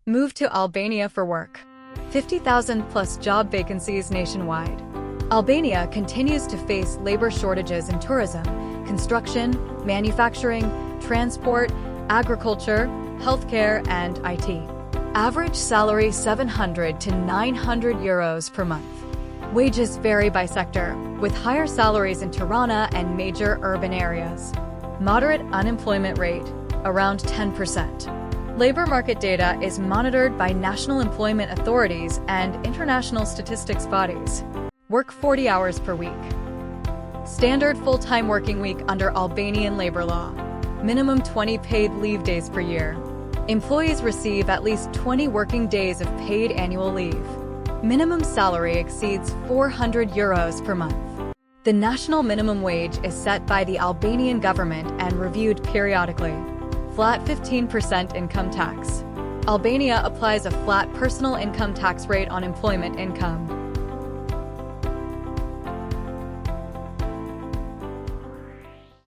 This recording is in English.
Move to Albania for work. 50,000 plus job vacancies nationwide. Albania continues to face labor shortages in tourism, construction, manufacturing, transport, agriculture, healthcare, and IT. Average salary 700 to 900 euros per month. Wages vary by sector, with higher salaries in Tirana and major urban areas. Moderate unemployment rate, around 10%. Labor market data is monitored by national employment authorities and international statistics bodies. Work 40 hours per week. Standard full-time working week under Albanian labor law. Minimum 20 paid leave days per year. Employees receive at least 20 working days of paid annual leave. Minimum salary exceeds 400 euros per month. The national minimum wage is set by the Albanian government and reviewed periodically. Flat 15% income tax. Albania applies a flat personal income tax rate on employment income.